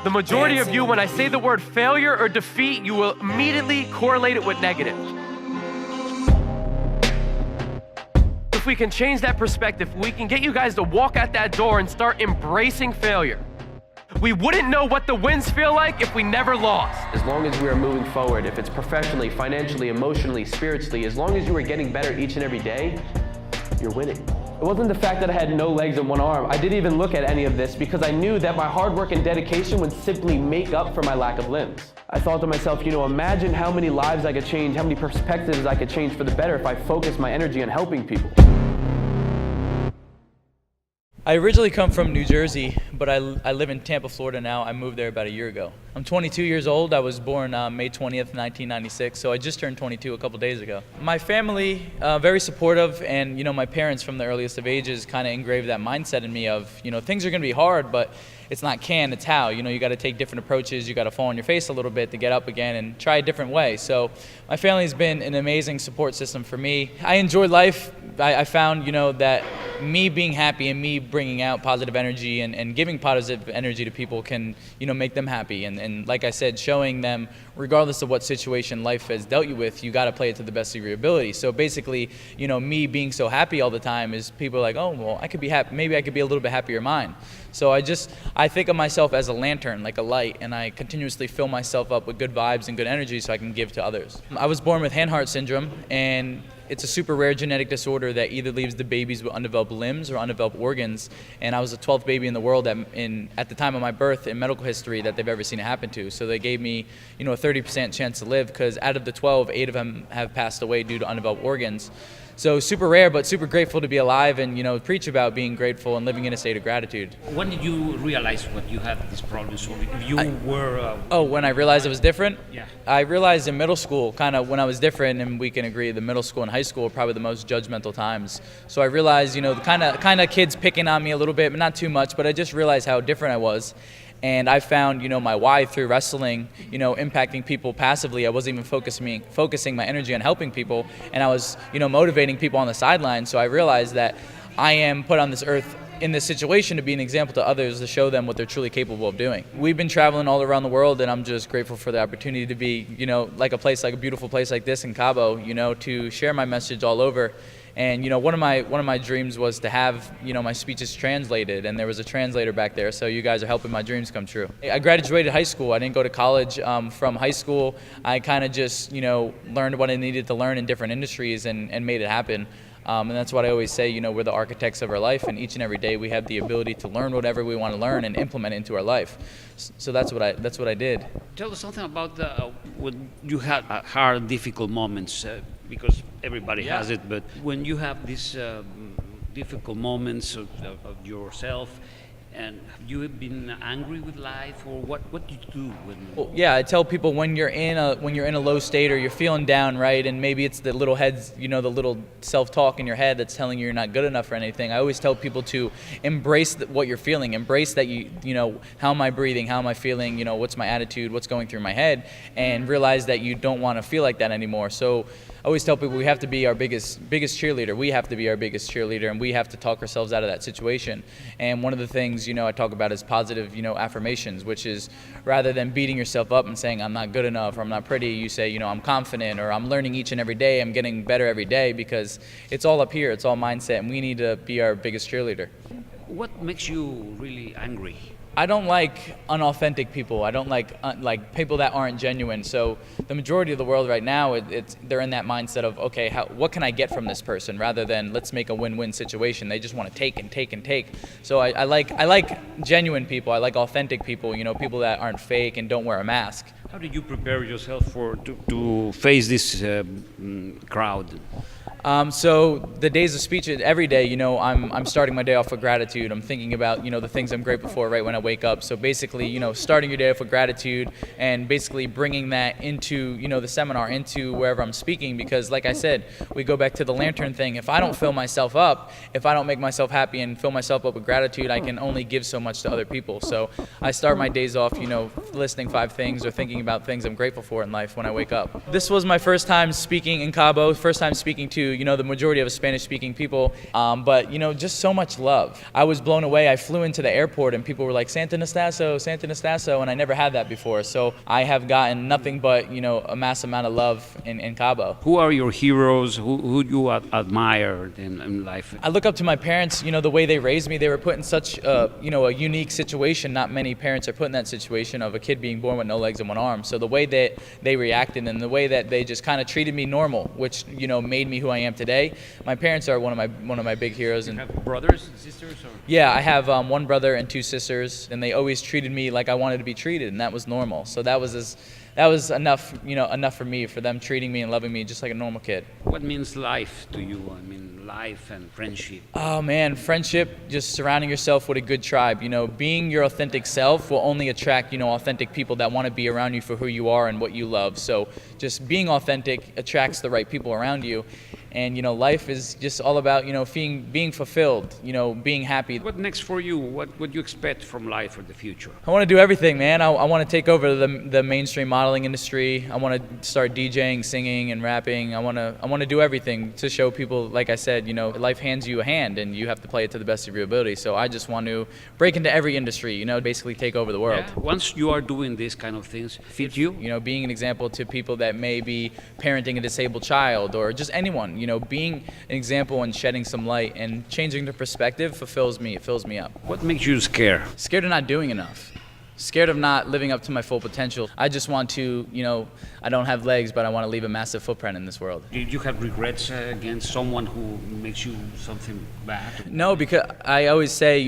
The majority of you, when I say the word failure or defeat, you will immediately correlate it with negative. If we can change that perspective, we can get you guys to walk out that door and start embracing failure. We wouldn't know what the wins feel like if we never lost. As long as we are moving forward, if it's professionally, financially, emotionally, spiritually, as long as you are getting better each and every day, you're winning. It wasn't the fact that I had no legs and one arm. I didn't even look at any of this because I knew that my hard work and dedication would simply make up for my lack of limbs. I thought to myself, imagine how many lives I could change, how many perspectives I could change for the better if I focused my energy on helping people. I originally come from New Jersey, but I live in Tampa, Florida now. I moved there about a year ago. I'm 22 years old. I was born May 20th, 1996, so I just turned 22 a couple days ago. My family, very supportive, and my parents from the earliest of ages kind of engraved that mindset in me of, things are going to be hard, but it's not can, it's how. You got to take different approaches. You got to fall on your face a little bit to get up again and try a different way. So my family has been an amazing support system for me. I enjoy life. I found, that me being happy and me bringing out positive energy and giving positive energy to people can, make them happy. And like I said, showing them, regardless of what situation life has dealt you with, you got to play it to the best of your ability. So basically, me being so happy all the time is people are like, oh, well, I could be happy. Maybe I could be a little bit happier mine. So I think of myself as a lantern, like a light, and I continuously fill myself up with good vibes and good energy so I can give to others. I was born with hand-heart syndrome, and it's a super rare genetic disorder that either leaves the babies with undeveloped limbs or undeveloped organs. And I was the 12th baby in the world at the time of my birth in medical history that they've ever seen it happen to. So they gave me, a 30% chance to live because out of the 12, 8 of them have passed away due to undeveloped organs. So super rare, but super grateful to be alive and, preach about being grateful and living in a state of gratitude. When did you realize what you had these problems? Or if you were... when I realized I was different? Yeah. I realized in middle school, kind of when I was different, and we can agree the middle school and high school are probably the most judgmental times. So I realized, the kind of kids picking on me a little bit, but not too much, but I just realized how different I was. And I found, my why through wrestling, impacting people passively. I wasn't even focusing my energy on helping people, and I was, motivating people on the sidelines. So I realized that I am put on this earth in this situation to be an example to others, to show them what they're truly capable of doing. We've been traveling all around the world, and I'm just grateful for the opportunity to be, like a beautiful place like this in Cabo, to share my message all over. And one of my dreams was to have my speeches translated, and there was a translator back there. So you guys are helping my dreams come true. I graduated high school. I didn't go to college. From high school, I kind of just learned what I needed to learn in different industries and made it happen. And that's what I always say. We're the architects of our life, and each and every day we have the ability to learn whatever we want to learn and implement it into our life. So that's what I did. Tell us something about when you had hard, difficult moments. Because everybody has it, but when you have these difficult moments of yourself, and have you been angry with life, or what do you do when? Well, yeah, I tell people when you're in a low state or you're feeling down, right, and maybe it's the little heads, the little self-talk in your head that's telling you you're not good enough for anything. I always tell people to embrace what you're feeling, embrace that how am I breathing, how am I feeling, what's my attitude, what's going through my head, and realize that you don't want to feel like that anymore. So I always tell people we have to be our biggest cheerleader. We have to be our biggest cheerleader, and we have to talk ourselves out of that situation. And one of the things, I talk about is positive, affirmations, which is rather than beating yourself up and saying I'm not good enough or I'm not pretty, you say, I'm confident, or I'm learning each and every day, I'm getting better every day, because it's all up here, it's all mindset, and we need to be our biggest cheerleader. What makes you really angry? I don't like unauthentic people. I don't like people that aren't genuine. So the majority of the world right now, they're in that mindset of, okay, what can I get from this person, rather than let's make a win-win situation. They just want to take and take and take. So I like genuine people. I like authentic people. People that aren't fake and don't wear a mask. How did you prepare yourself to face this crowd? So the days of speech, every day, I'm starting my day off with gratitude. I'm thinking about, the things I'm grateful for right when I wake up. So basically, starting your day off with gratitude and basically bringing that into, the seminar, into wherever I'm speaking. Because like I said, we go back to the lantern thing. If I don't fill myself up, if I don't make myself happy and fill myself up with gratitude, I can only give so much to other people. So I start my days off, listing 5 things or thinking about things I'm grateful for in life when I wake up. This was my first time speaking in Cabo, first time speaking to, the majority of Spanish-speaking people, but, just so much love. I was blown away. I flew into the airport and people were like, Santonastasso, and I never had that before. So I have gotten nothing but, a mass amount of love in Cabo. Who are your heroes? Who you admire in life? I look up to my parents, the way they raised me. They were put in such, a unique situation. Not many parents are put in that situation of a kid being born with no legs and one arm. So the way that they reacted and the way that they just kind of treated me normal, which, made me who I am today. My parents are one of my big heroes. And you have brothers and sisters? Or? Yeah, I have one brother and two sisters, and they always treated me like I wanted to be treated, and that was normal. So that was enough, enough for me, for them treating me and loving me just like a normal kid. What means life to you? I mean, life and friendship. Oh man, friendship, just surrounding yourself with a good tribe. Being your authentic self will only attract, authentic people that want to be around you for who you are and what you love. So just being authentic attracts the right people around you. And, life is just all about, being fulfilled, being happy. What next for you? What would you expect from life for the future? I want to do everything, man. I want to take over the mainstream modeling industry. I want to start DJing, singing, and rapping. I want to do everything to show people, like I said, life hands you a hand and you have to play it to the best of your ability. So I just want to break into every industry, basically take over the world. Yeah. Once you are doing these kind of things, fit you? Being an example to people that may be parenting a disabled child or just anyone, being an example and shedding some light and changing the perspective fulfills me. It fills me up. What makes you scared? Scared of not doing enough. Scared of not living up to my full potential. I just want to, I don't have legs, but I want to leave a massive footprint in this world. Did you have regrets against someone who makes you something bad? No, because I always say,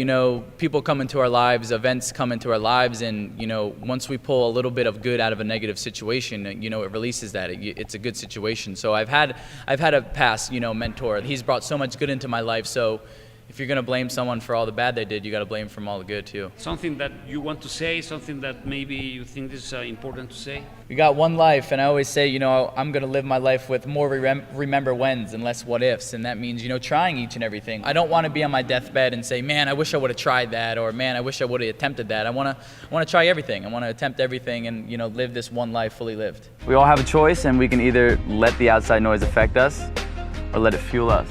people come into our lives, events come into our lives, and, once we pull a little bit of good out of a negative situation, it releases that. It's a good situation. So I've had a past, mentor. He's brought so much good into my life, so if you're going to blame someone for all the bad they did, you got to blame them for all the good too. Something that you want to say, something that maybe you think is important to say? We got one life, and I always say, I'm going to live my life with more remember whens and less what ifs, and that means, trying each and everything. I don't want to be on my deathbed and say, man, I wish I would have tried that, or man, I wish I would have attempted that. I want to try everything. I want to attempt everything and, live this one life fully lived. We all have a choice, and we can either let the outside noise affect us or let it fuel us.